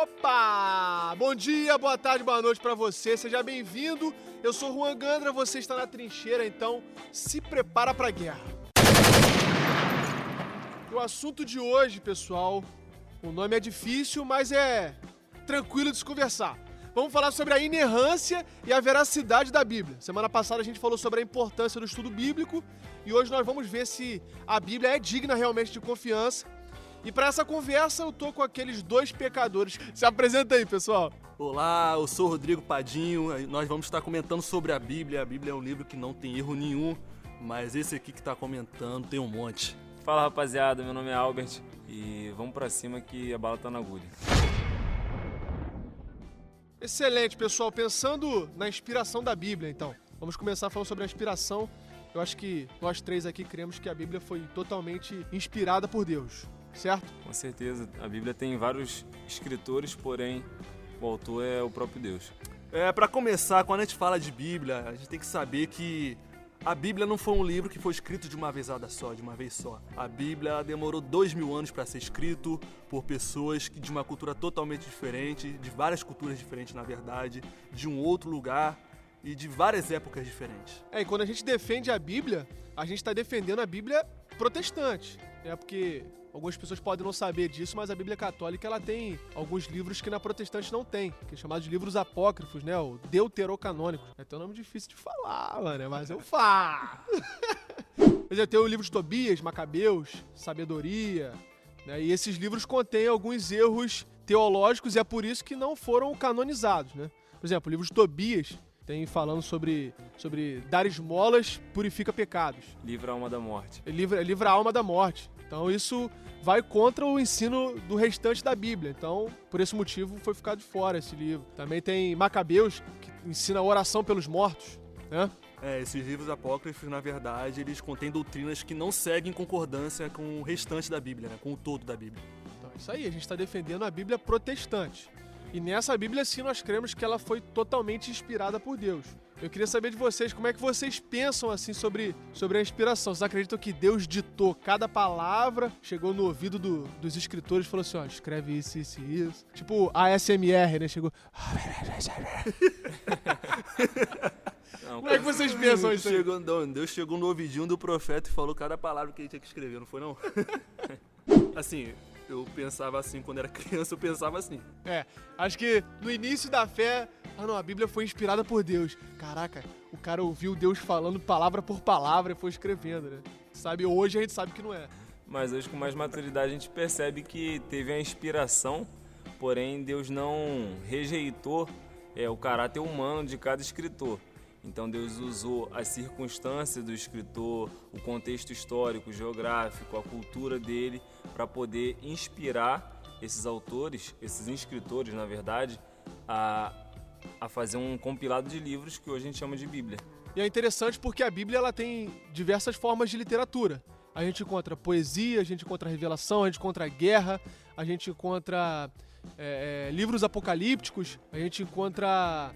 Opa! Bom dia, boa tarde, boa noite pra você. Seja bem-vindo. Eu sou Juan Gandra, você está na trincheira, então se prepara pra guerra. O assunto de hoje, pessoal, o nome é difícil, mas é tranquilo de se conversar. Vamos falar sobre a inerrância e a veracidade da Bíblia. Semana passada a gente falou sobre a importância do estudo bíblico e hoje nós vamos ver se a Bíblia é digna realmente de confiança. E para essa conversa eu tô com aqueles dois pecadores. Se apresenta aí, pessoal. Olá, eu sou o Rodrigo Padinho. Nós vamos estar comentando sobre a Bíblia. A Bíblia é um livro que não tem erro nenhum, mas esse aqui que está comentando tem um monte. Fala, rapaziada, meu nome é Albert e vamos pra cima que a bala tá na agulha. Excelente, pessoal. Pensando na inspiração da Bíblia, então. Vamos começar falando sobre a inspiração. Eu acho que nós três aqui cremos que a Bíblia foi totalmente inspirada por Deus, certo? Com certeza, a Bíblia tem vários escritores, porém o autor é o próprio Deus. Para começar, quando a gente fala de Bíblia, a gente tem que saber que a Bíblia não foi um livro que foi escrito de uma vez só. A Bíblia ela demorou 2000 anos para ser escrito por pessoas de uma cultura totalmente diferente, de várias culturas diferentes, na verdade, de um outro lugar e de várias épocas diferentes. E quando a gente defende a Bíblia, a gente está defendendo a Bíblia protestante, né? Porque algumas pessoas podem não saber disso, mas a Bíblia católica ela tem alguns livros que na protestante não tem, que é chamado de livros apócrifos, né? O deuterocanônicos. É até um nome difícil de falar, mano, mas eu falo. Mas tem o livro de Tobias, Macabeus, Sabedoria, né? E esses livros contêm alguns erros teológicos e é por isso que não foram canonizados, né? Por exemplo, o livro de Tobias tem falando sobre dar esmolas purifica pecados. Livra a alma da morte. Livra a alma da morte. Então isso vai contra o ensino do restante da Bíblia. Então, por esse motivo, foi ficar de fora esse livro. Também tem Macabeus, que ensina a oração pelos mortos, né? Esses livros apócrifos, na verdade, eles contêm doutrinas que não seguem concordância com o restante da Bíblia, né? Com o todo da Bíblia. Então, isso aí, a gente está defendendo a Bíblia protestante. E nessa Bíblia, sim, nós cremos que ela foi totalmente inspirada por Deus. Eu queria saber de vocês, como é que vocês pensam assim sobre a inspiração? Vocês acreditam que Deus ditou cada palavra, chegou no ouvido dos escritores e falou assim, ó, escreve isso, isso e isso. Tipo a ASMR, né? Chegou... Não, Como é que vocês pensam isso aí? Deus chegou no ouvidinho do profeta e falou cada palavra que ele tinha que escrever, não foi não? Assim... Eu pensava assim, quando era criança, eu pensava assim. Acho que no início da fé, a Bíblia foi inspirada por Deus. Caraca, o cara ouviu Deus falando palavra por palavra e foi escrevendo, né? Sabe, hoje a gente sabe que não é. Mas hoje com mais maturidade a gente percebe que teve a inspiração, porém Deus não rejeitou o caráter humano de cada escritor. Então Deus usou as circunstâncias do escritor, o contexto histórico, geográfico, a cultura dele, para poder inspirar esses autores, esses escritores, na verdade, a fazer um compilado de livros que hoje a gente chama de Bíblia. E é interessante porque a Bíblia ela tem diversas formas de literatura. A gente encontra poesia, a gente encontra revelação, a gente encontra guerra, a gente encontra... livros apocalípticos, a gente encontra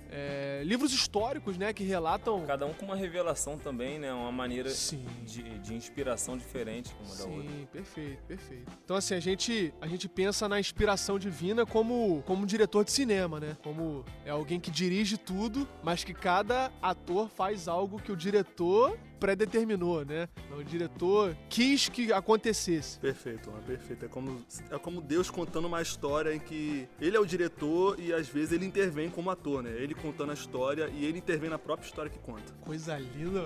livros históricos, né, que relatam... Cada um com uma revelação também, né, uma maneira de inspiração diferente uma da outra. Sim, perfeito. Então assim, a gente pensa na inspiração divina como um diretor de cinema, né, como alguém que dirige tudo, mas que cada ator faz algo que o diretor predeterminou, né? O diretor quis que acontecesse. Perfeito, mano, perfeito. É como Deus contando uma história em que ele é o diretor e às vezes ele intervém como ator, né? Ele contando a história e ele intervém na própria história que conta. Coisa linda.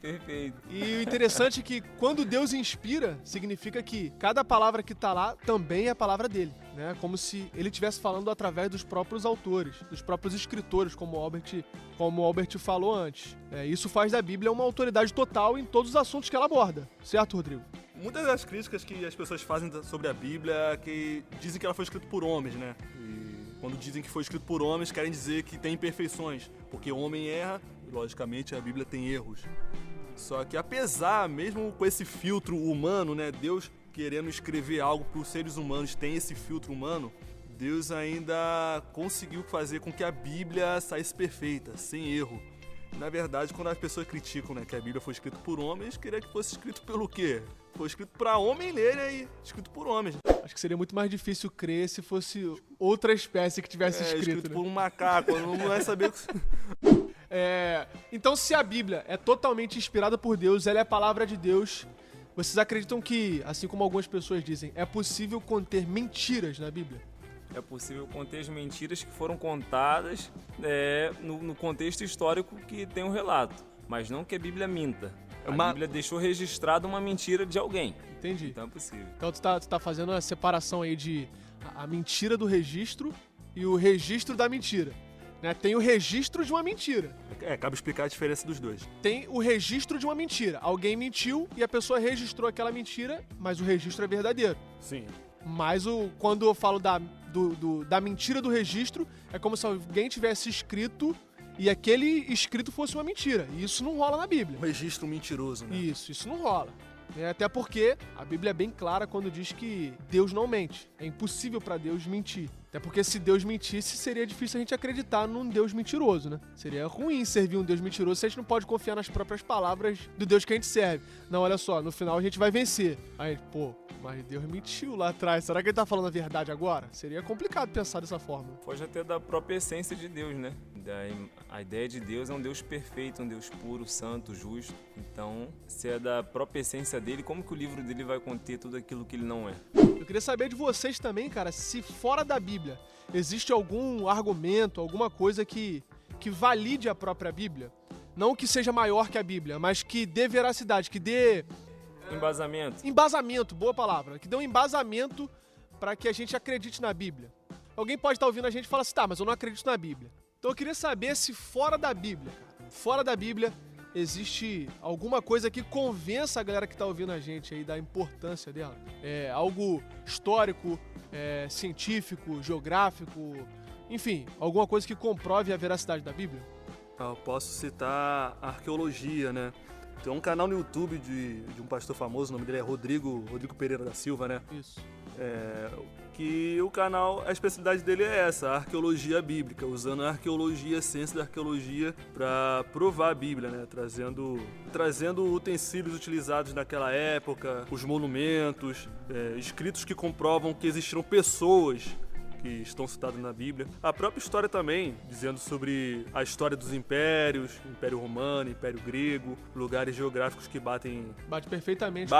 Perfeito. E o interessante é que quando Deus inspira, significa que cada palavra que tá lá também é a palavra dele, né? Como se ele estivesse falando através dos próprios autores, dos próprios escritores, como o Albert falou antes. Isso faz da Bíblia uma autoridade total em todos os assuntos que ela aborda. Certo, Rodrigo? Muitas das críticas que as pessoas fazem sobre a Bíblia é que dizem que ela foi escrita por homens, né? E quando dizem que foi escrito por homens, querem dizer que tem imperfeições, porque o homem erra e, logicamente, a Bíblia tem erros. Só que apesar, mesmo com esse filtro humano, né? Deus querendo escrever algo que os seres humanos têm esse filtro humano, Deus ainda conseguiu fazer com que a Bíblia saísse perfeita, sem erro. Na verdade, quando as pessoas criticam, né, que a Bíblia foi escrita por homens, queria que fosse escrito pelo quê? Foi escrito para homem ler, né, e escrito por homens. Acho que seria muito mais difícil crer se fosse outra espécie que tivesse escrito, né? por um macaco, não vai saber... Então, se a Bíblia é totalmente inspirada por Deus, ela é a palavra de Deus, vocês acreditam que, assim como algumas pessoas dizem, é possível conter mentiras na Bíblia? É possível conter as mentiras que foram contadas no contexto histórico que tem um relato, mas não que a Bíblia minta. A Bíblia deixou registrada uma mentira de alguém. Entendi. Então é possível. Então tu tá fazendo a separação aí de a mentira do registro e o registro da mentira. Né? Tem o registro de uma mentira. Cabe explicar a diferença dos dois. Tem o registro de uma mentira. Alguém mentiu e a pessoa registrou aquela mentira, mas o registro é verdadeiro. Sim. Mas quando eu falo da mentira do registro, é como se alguém tivesse escrito e aquele escrito fosse uma mentira. E isso não rola na Bíblia. Um registro mentiroso, né? Isso não rola. Até porque a Bíblia é bem clara quando diz que Deus não mente. É impossível para Deus mentir. Até porque se Deus mentisse, seria difícil a gente acreditar num Deus mentiroso, né? Seria ruim servir um Deus mentiroso se a gente não pode confiar nas próprias palavras do Deus que a gente serve. Não, olha só, no final a gente vai vencer. Aí, mas Deus mentiu lá atrás. Será que ele tá falando a verdade agora? Seria complicado pensar dessa forma. Foge até da própria essência de Deus, né? A ideia de Deus é um Deus perfeito, um Deus puro, santo, justo. Então, se é da própria essência dele, como que o livro dele vai conter tudo aquilo que ele não é? Eu queria saber de vocês também, cara, se fora da Bíblia existe algum argumento, alguma coisa que valide a própria Bíblia. Não que seja maior que a Bíblia, mas que dê veracidade, que dê... Embasamento. Embasamento, boa palavra. Que dê um embasamento para que a gente acredite na Bíblia. Alguém pode estar ouvindo a gente e falar assim, tá, mas eu não acredito na Bíblia. Então eu queria saber se fora da Bíblia, existe alguma coisa que convença a galera que está ouvindo a gente aí da importância dela. Algo histórico, científico, geográfico, enfim, alguma coisa que comprove a veracidade da Bíblia. Eu posso citar a arqueologia, né? Tem um canal no YouTube de um pastor famoso, o nome dele é Rodrigo Pereira da Silva, né? Isso. Que o canal, a especialidade dele é essa, a arqueologia bíblica, usando a arqueologia, a ciência da arqueologia para provar a Bíblia, né? Trazendo utensílios utilizados naquela época, os monumentos, escritos que comprovam que existiram pessoas que estão citados na Bíblia. A própria história também, dizendo sobre a história dos impérios, Império Romano, Império Grego, lugares geográficos que bate perfeitamente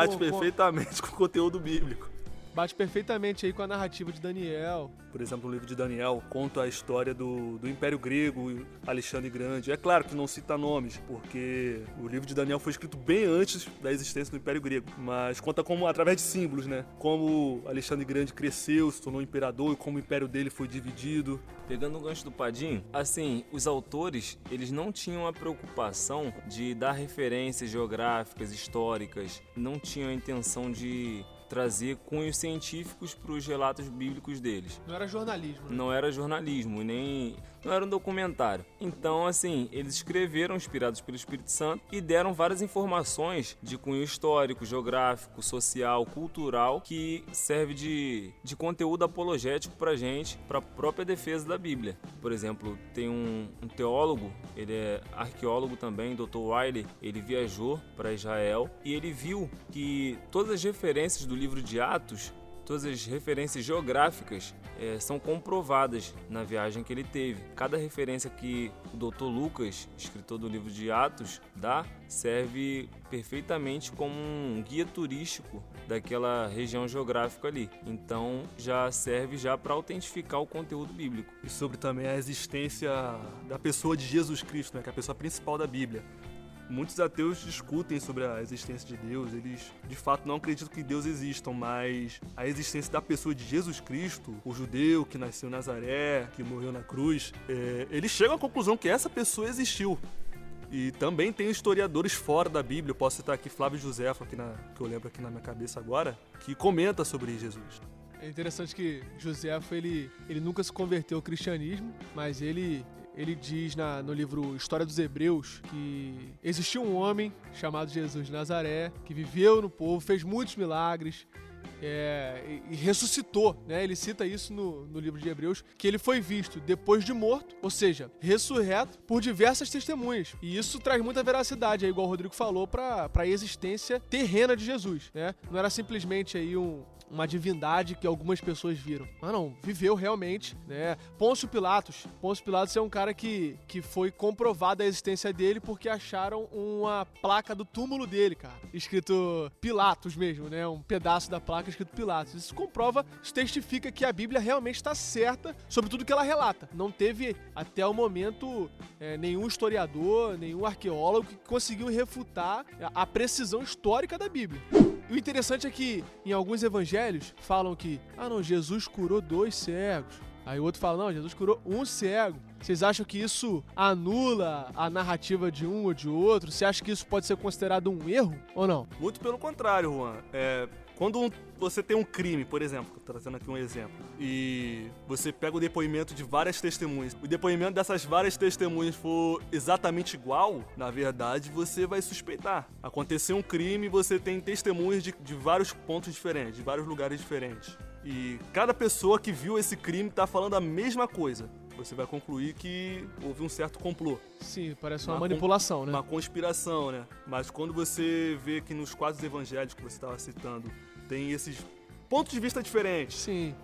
com o conteúdo bíblico. Bate perfeitamente aí com a narrativa de Daniel. Por exemplo, no livro de Daniel conta a história do Império Grego, Alexandre Grande. É claro que não cita nomes, porque o livro de Daniel foi escrito bem antes da existência do Império Grego, mas conta como através de símbolos, né? Como Alexandre Grande cresceu, se tornou imperador e como o império dele foi dividido. Pegando o gancho do Padim, assim, os autores, eles não tinham a preocupação de dar referências geográficas, históricas, não tinham a intenção de trazer cunhos científicos para os relatos bíblicos deles. Não era jornalismo, né? Não era jornalismo, não era um documentário. Então, assim, eles escreveram inspirados pelo Espírito Santo e deram várias informações de cunho histórico, geográfico, social, cultural, que serve de conteúdo apologético pra gente, pra própria defesa da Bíblia. Por exemplo, tem um teólogo, ele é arqueólogo também, Dr. Wiley, ele viajou para Israel e ele viu que todas as referências do livro de Atos, todas as referências geográficas são comprovadas na viagem que ele teve. Cada referência que o Dr. Lucas, escritor do livro de Atos, dá, serve perfeitamente como um guia turístico daquela região geográfica ali. Então já serve para autentificar o conteúdo bíblico. E sobre também a existência da pessoa de Jesus Cristo, né, que é a pessoa principal da Bíblia. Muitos ateus discutem sobre a existência de Deus, eles de fato não acreditam que Deus exista, mas a existência da pessoa de Jesus Cristo, o judeu que nasceu em Nazaré, que morreu na cruz, eles chegam à conclusão que essa pessoa existiu. E também tem historiadores fora da Bíblia, eu posso citar aqui Flávio Josefo, que eu lembro aqui na minha cabeça agora, que comenta sobre Jesus. É interessante que Josefo, ele nunca se converteu ao cristianismo, mas ele diz no livro História dos Hebreus que existiu um homem chamado Jesus de Nazaré, que viveu no povo, fez muitos milagres e ressuscitou, né? Ele cita isso no livro de Hebreus, que ele foi visto depois de morto, ou seja, ressurreto por diversas testemunhas. E isso traz muita veracidade, igual o Rodrigo falou, para a existência terrena de Jesus, né? Não era simplesmente aí um uma divindade que algumas pessoas viram. Mas não, viveu realmente, né? Pôncio Pilatos é um cara que foi comprovada a existência dele porque acharam uma placa do túmulo dele, cara. Escrito Pilatos mesmo, né? Um pedaço da placa escrito Pilatos. Isso comprova, isso testifica que a Bíblia realmente está certa sobre tudo que ela relata. Não teve, até o momento, nenhum historiador, nenhum arqueólogo que conseguiu refutar a precisão histórica da Bíblia. E o interessante é que, em alguns evangelhos, falam que, Jesus curou 2 cegos. Aí o outro fala, não, Jesus curou 1 cego. Vocês acham que isso anula a narrativa de um ou de outro? Você acha que isso pode ser considerado um erro ou não? Muito pelo contrário, Juan. Quando você tem um crime, por exemplo, trazendo aqui um exemplo, e você pega o depoimento de várias testemunhas, o depoimento dessas várias testemunhas for exatamente igual, na verdade, você vai suspeitar. Aconteceu um crime, você tem testemunhas de vários pontos diferentes, de vários lugares diferentes. E cada pessoa que viu esse crime está falando a mesma coisa. Você vai concluir que houve um certo complô. Sim, parece uma manipulação, né? Uma conspiração, né? Mas quando você vê que nos quadros evangélicos que você estava citando, tem esses pontos de vista diferentes. Sim.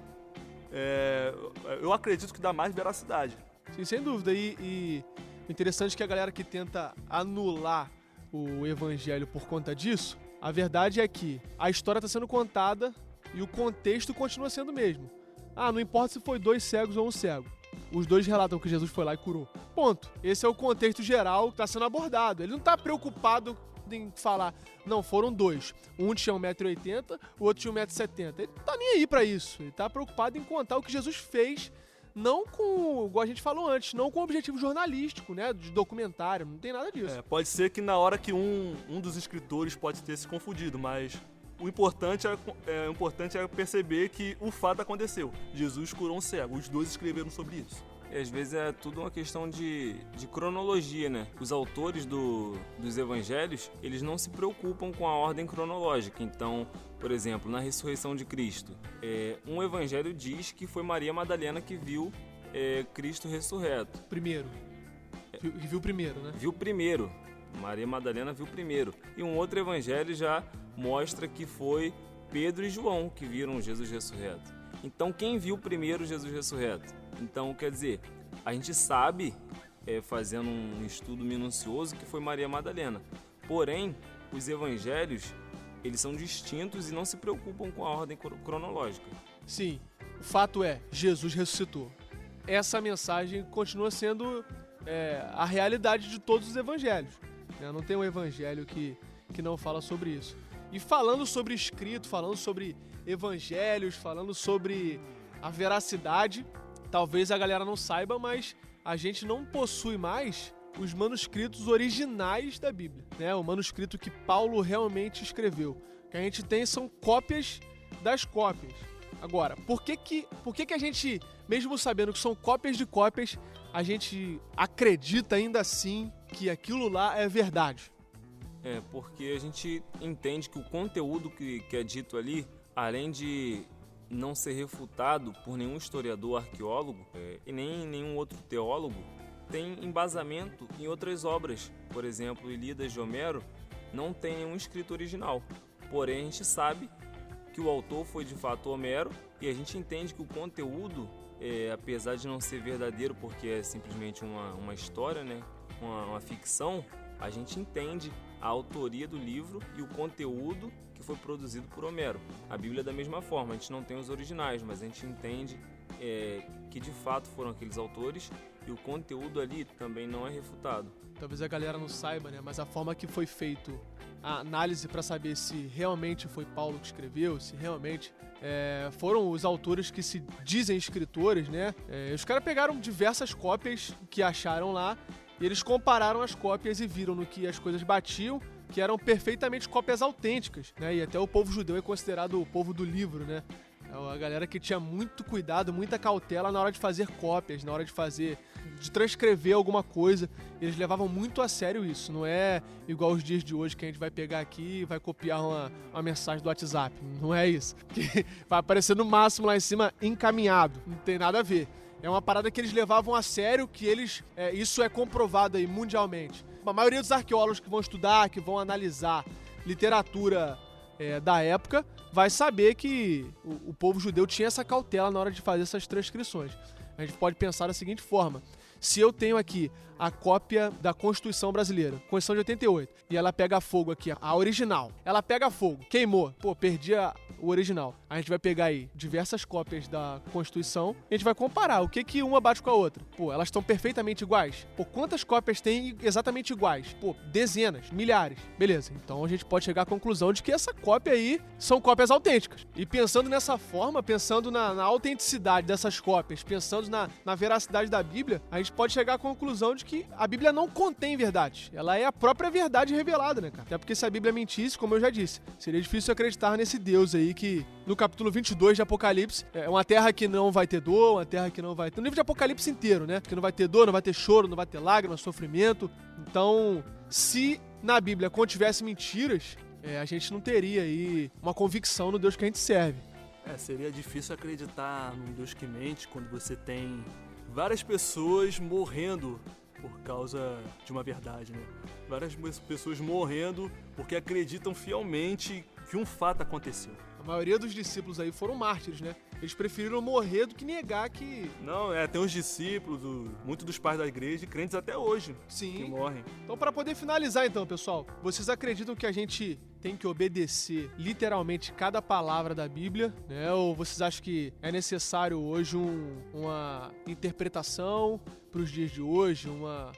Eu acredito que dá mais veracidade. Sim, sem dúvida. E o interessante é que a galera que tenta anular o evangelho por conta disso, a verdade é que a história está sendo contada e o contexto continua sendo o mesmo. Não importa se foi 2 cegos ou 1 cego. Os 2 relatam que Jesus foi lá e curou. Ponto. Esse é o contexto geral que está sendo abordado. Ele não está preocupado em falar, não, foram 2. Um tinha 1,80 m, o outro tinha 1,70 m. Ele não tá nem aí pra isso. Ele tá preocupado em contar o que Jesus fez, não com, igual a gente falou antes, não com objetivo jornalístico, né, de documentário, não tem nada disso. Pode ser que na hora que um dos escritores pode ter se confundido, mas o importante é perceber que o fato aconteceu. Jesus curou um cego, os 2 escreveram sobre isso. E às vezes é tudo uma questão de cronologia, né? Os autores dos evangelhos, eles não se preocupam com a ordem cronológica. Então, por exemplo, na ressurreição de Cristo, um evangelho diz que foi Maria Madalena que viu Cristo ressurreto. Primeiro. Viu primeiro, né? Viu primeiro. Maria Madalena viu primeiro. E um outro evangelho já mostra que foi Pedro e João que viram Jesus ressurreto. Então, quem viu primeiro Jesus ressurreto? Então, quer dizer, a gente sabe, fazendo um estudo minucioso, que foi Maria Madalena. Porém, os evangelhos, eles são distintos e não se preocupam com a ordem cronológica. Sim, o fato é, Jesus ressuscitou. Essa mensagem continua sendo a realidade de todos os evangelhos. Não tem um evangelho que não fala sobre isso. E falando sobre escrito, falando sobre evangelhos, falando sobre a veracidade, talvez a galera não saiba, mas a gente não possui mais os manuscritos originais da Bíblia, né? O manuscrito que Paulo realmente escreveu. O que a gente tem são cópias das cópias. Agora, por que a gente, mesmo sabendo que são cópias de cópias, a gente acredita ainda assim que aquilo lá é verdade? Porque a gente entende que o conteúdo que é dito ali, além de não ser refutado por nenhum historiador, arqueólogo e nem nenhum outro teólogo, tem embasamento em outras obras. Por exemplo, Ilíadas de Homero não tem nenhum escrito original. Porém, a gente sabe que o autor foi de fato Homero e a gente entende que o conteúdo, apesar de não ser verdadeiro porque é simplesmente uma história, né? uma ficção, a gente entende a autoria do livro e o conteúdo que foi produzido por Homero. A Bíblia é da mesma forma, a gente não tem os originais, mas a gente entende que de fato foram aqueles autores e o conteúdo ali também não é refutado. Talvez a galera não saiba, né? Mas a forma que foi feito a análise para saber se realmente foi Paulo que escreveu, se realmente foram os autores que se dizem escritores, né? Os caras pegaram diversas cópias que acharam lá e eles compararam as cópias e viram no que as coisas batiam, que eram perfeitamente cópias autênticas, né? E até o povo judeu é considerado o povo do livro, né? A galera que tinha muito cuidado, muita cautela na hora de fazer cópias, na hora de transcrever alguma coisa. Eles levavam muito a sério isso. Não é igual os dias de hoje que a gente vai pegar aqui e vai copiar uma mensagem do WhatsApp. Não é isso. Que vai aparecer no máximo lá em cima encaminhado. Não tem nada a ver. É uma parada que eles levavam a sério, que isso é comprovado aí mundialmente. A maioria dos arqueólogos que vão estudar, que vão analisar literatura da época vai saber que o povo judeu tinha essa cautela na hora de fazer essas transcrições. A gente pode pensar da seguinte forma: se eu tenho aqui a cópia da Constituição Brasileira, Constituição de 88, e ela pega fogo aqui, a original, ela pega fogo, queimou, perdi o original. A gente vai pegar aí diversas cópias da Constituição e a gente vai comparar o que uma bate com a outra. Elas estão perfeitamente iguais? Quantas cópias tem exatamente iguais? Dezenas, milhares. Beleza, então a gente pode chegar à conclusão de que essa cópia aí são cópias autênticas. E pensando nessa forma, pensando na autenticidade dessas cópias, pensando na veracidade da Bíblia, a gente pode chegar à conclusão de que a Bíblia não contém verdade. Ela é a própria verdade revelada, né, cara? Até porque se a Bíblia mentisse, como eu já disse, seria difícil acreditar nesse Deus aí que, no capítulo 22 de Apocalipse, é uma terra que não vai ter dor, uma terra que não vai ter... No livro de Apocalipse inteiro, né? Que não vai ter dor, não vai ter choro, não vai ter lágrima, sofrimento. Então, se na Bíblia contivesse mentiras, a gente não teria aí uma convicção no Deus que a gente serve. Seria difícil acreditar num Deus que mente quando você tem várias pessoas morrendo por causa de uma verdade, né? Várias pessoas morrendo porque acreditam fielmente que um fato aconteceu. A maioria dos discípulos aí foram mártires, né? Eles preferiram morrer do que negar que... Não, tem os discípulos, muitos dos pais da igreja, e crentes até hoje, sim, que morrem. Então, para poder finalizar então, pessoal, vocês acreditam que a gente tem que obedecer literalmente cada palavra da Bíblia, né? Ou vocês acham que é necessário hoje uma interpretação para os dias de hoje, uma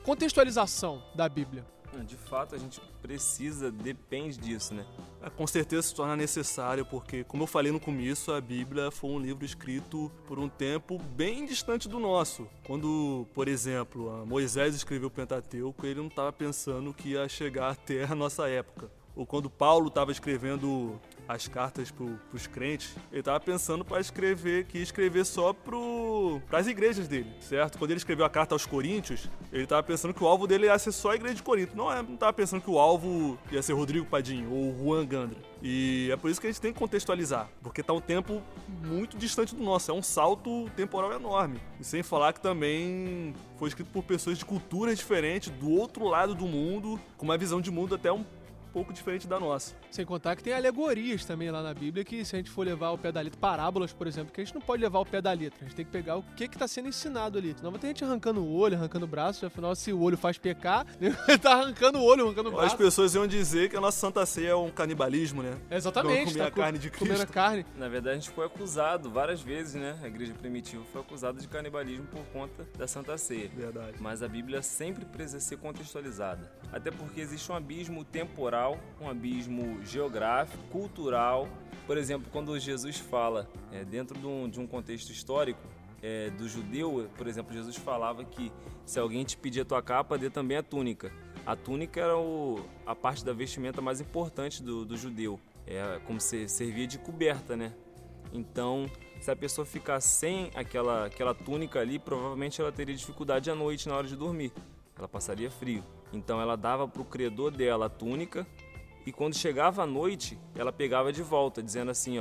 contextualização da Bíblia? De fato, a gente depende disso, né? Com certeza se torna necessário, porque, como eu falei no começo, a Bíblia foi um livro escrito por um tempo bem distante do nosso. Quando, por exemplo, Moisés escreveu o Pentateuco, ele não estava pensando que ia chegar até a nossa época. Ou quando Paulo estava escrevendo as cartas para os crentes, ele estava pensando que ia escrever só para as igrejas dele, certo? Quando ele escreveu a carta aos Coríntios, ele estava pensando que o alvo dele ia ser só a igreja de Corinto. Não estava pensando que o alvo ia ser Rodrigo Padinho ou Juan Gandra. E é por isso que a gente tem que contextualizar, porque está um tempo muito distante do nosso, é um salto temporal enorme. E sem falar que também foi escrito por pessoas de culturas diferentes, do outro lado do mundo, com uma visão de mundo até um pouco diferente da nossa. Sem contar que tem alegorias também lá na Bíblia que, se a gente for levar ao pé da letra, parábolas, por exemplo, que a gente não pode levar ao pé da letra. A gente tem que pegar o que está sendo ensinado ali. Senão vai ter gente arrancando o olho, arrancando o braço. Afinal, se o olho faz pecar, tá arrancando o olho, arrancando o braço. As pessoas iam dizer que a nossa Santa Ceia é um canibalismo, né? Exatamente. Comer a carne de Cristo. Comendo a carne. Na verdade, a gente foi acusado várias vezes, né? A igreja primitiva foi acusada de canibalismo por conta da Santa Ceia. Verdade. Mas a Bíblia sempre precisa ser contextualizada. Até porque existe um abismo temporal, um abismo geográfico, cultural. Por exemplo, quando Jesus fala, dentro de um contexto histórico, do judeu, por exemplo, Jesus falava que se alguém te pedir a tua capa, dê também a túnica. A túnica era a parte da vestimenta mais importante do judeu. Como se servia de coberta, né? Então, se a pessoa ficar sem aquela túnica ali, provavelmente ela teria dificuldade à noite na hora de dormir. Ela passaria frio. Então ela dava para o credor dela a túnica e quando chegava a noite, ela pegava de volta, dizendo assim,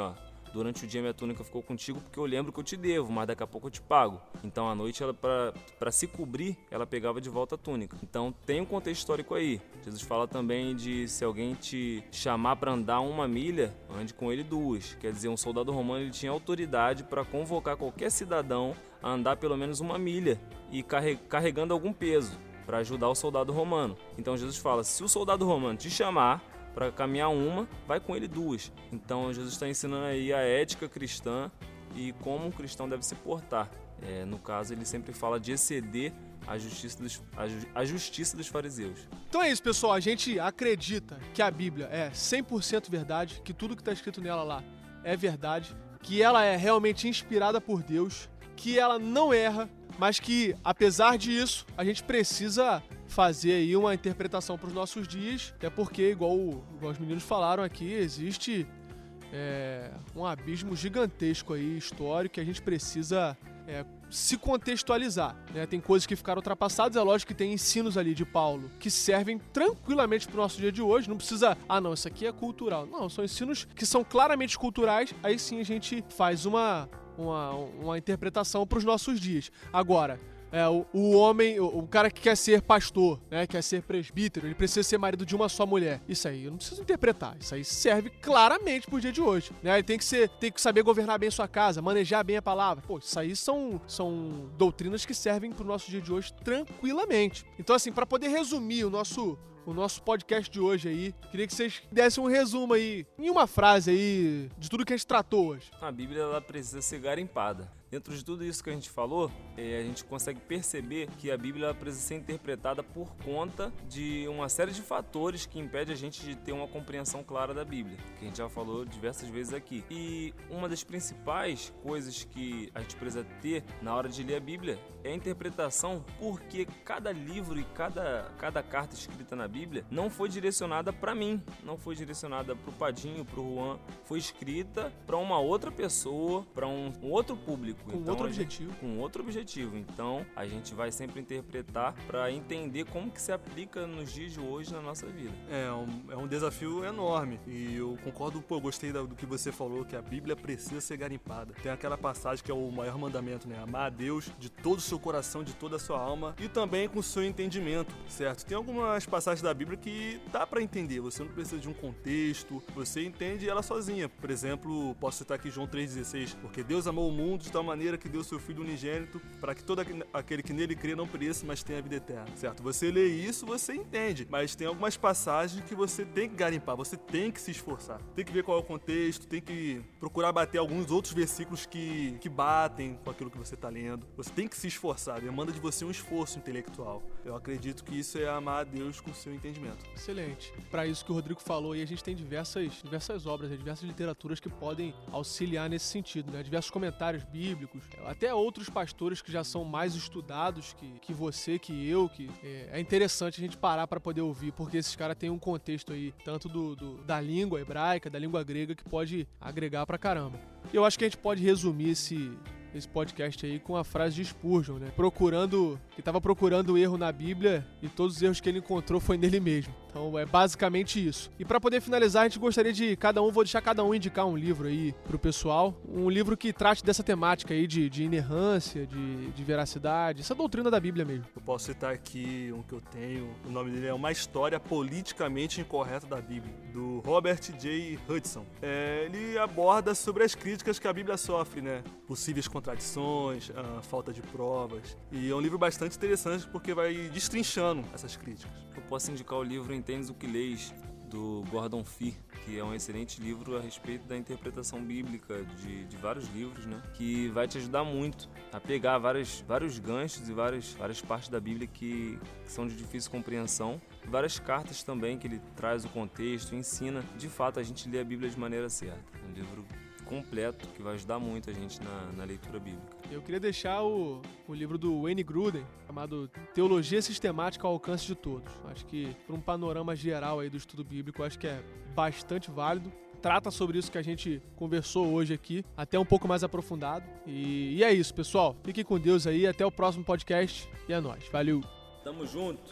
durante o dia minha túnica ficou contigo porque eu lembro que eu te devo, mas daqui a pouco eu te pago. Então à noite, ela para se cobrir, ela pegava de volta a túnica. Então tem um contexto histórico aí. Jesus fala também de se alguém te chamar para andar 1 milha, ande com ele 2. Quer dizer, um soldado romano ele tinha autoridade para convocar qualquer cidadão a andar pelo menos 1 milha e carregando algum peso para ajudar o soldado romano. Então Jesus fala, se o soldado romano te chamar para caminhar 1, vai com ele 2. Então Jesus está ensinando aí a ética cristã e como um cristão deve se portar. No caso, ele sempre fala de exceder a justiça dos fariseus. Então é isso, pessoal. A gente acredita que a Bíblia é 100% verdade, que tudo que está escrito nela lá é verdade, que ela é realmente inspirada por Deus, que ela não erra, mas que, apesar disso, a gente precisa fazer aí uma interpretação para os nossos dias, até porque, igual os meninos falaram aqui, existe um abismo gigantesco aí, histórico, que a gente precisa se contextualizar, né? Tem coisas que ficaram ultrapassadas, é lógico que tem ensinos ali de Paulo que servem tranquilamente para o nosso dia de hoje, não precisa, não, isso aqui é cultural. Não, são ensinos que são claramente culturais, aí sim a gente faz uma interpretação para os nossos dias. Agora, o homem, o cara que quer ser pastor, né, quer ser presbítero, ele precisa ser marido de uma só mulher. Isso aí eu não preciso interpretar. Isso aí serve claramente pro dia de hoje, né? Ele tem que saber governar bem sua casa, manejar bem a palavra. Pô, isso aí são doutrinas que servem pro nosso dia de hoje tranquilamente. Então, assim, para poder resumir o nosso podcast de hoje aí, queria que vocês dessem um resumo aí, em uma frase aí, de tudo que a gente tratou hoje. A Bíblia, ela precisa ser garimpada. Dentro de tudo isso que a gente falou, a gente consegue perceber que a Bíblia ela precisa ser interpretada por conta de uma série de fatores que impede a gente de ter uma compreensão clara da Bíblia, que a gente já falou diversas vezes aqui. E uma das principais coisas que a gente precisa ter na hora de ler a Bíblia é a interpretação, porque cada livro e cada carta escrita na Bíblia não foi direcionada para mim, não foi direcionada para o Padinho, para o Juan, foi escrita para uma outra pessoa, para um outro público. Com outro objetivo. Com outro objetivo. Então, a gente vai sempre interpretar para entender como que se aplica nos dias de hoje na nossa vida. É um desafio enorme. E eu concordo, gostei do que você falou, que a Bíblia precisa ser garimpada. Tem aquela passagem que é o maior mandamento, né? Amar a Deus de todo o seu coração, de toda a sua alma e também com o seu entendimento, certo? Tem algumas passagens da Bíblia que dá para entender. Você não precisa de um contexto, você entende ela sozinha. Por exemplo, posso citar aqui João 3,16. Porque Deus amou o mundo de tal maneira que deu seu Filho unigênito para que todo aquele que nele crê não pereça, mas tenha a vida eterna, certo? Você lê isso, você entende, mas tem algumas passagens que você tem que garimpar, você tem que se esforçar, tem que ver qual é o contexto, tem que procurar bater alguns outros versículos que batem com aquilo que você está lendo. Você tem que se esforçar, demanda de você um esforço intelectual. Eu acredito que isso é amar a Deus com o seu entendimento. Excelente. Para isso que o Rodrigo falou, e a gente tem diversas obras, diversas literaturas que podem auxiliar nesse sentido, né? Diversos comentários bíblicos, até outros pastores que já são mais estudados que você, que eu, que é interessante a gente parar para poder ouvir, porque esses caras têm um contexto aí, tanto da língua hebraica, da língua grega, que pode agregar pra caramba. Eu acho que a gente pode resumir esse podcast aí com a frase de Spurgeon, né? Que tava procurando o erro na Bíblia e todos os erros que ele encontrou foi nele mesmo. Então é basicamente isso. E para poder finalizar, a gente gostaria de vou deixar cada um indicar um livro aí pro pessoal. Um livro que trate dessa temática aí de inerrância, de veracidade, essa doutrina da Bíblia mesmo. Eu posso citar aqui um que eu tenho, o nome dele é Uma História Politicamente Incorreta da Bíblia, do Robert J. Hudson. Ele aborda sobre as críticas que a Bíblia sofre, né? Possíveis contradições, a falta de provas. E é um livro bastante interessante porque vai destrinchando essas críticas. Eu posso indicar o livro Entendes o que Leis, do Gordon Fee, que é um excelente livro a respeito da interpretação bíblica de vários livros, né? Que vai te ajudar muito a pegar vários ganchos e várias partes da Bíblia que são de difícil compreensão. Várias cartas também que ele traz o contexto, ensina de fato a gente ler a Bíblia de maneira certa. Um livro completo que vai ajudar muito a gente na leitura bíblica. Eu queria deixar o livro do Wayne Grudem, chamado Teologia Sistemática ao Alcance de Todos. Acho que, por um panorama geral aí do estudo bíblico, acho que é bastante válido. Trata sobre isso que a gente conversou hoje aqui, até um pouco mais aprofundado. E é isso, pessoal. Fiquem com Deus aí, até o próximo podcast. E é nóis. Valeu! Tamo junto!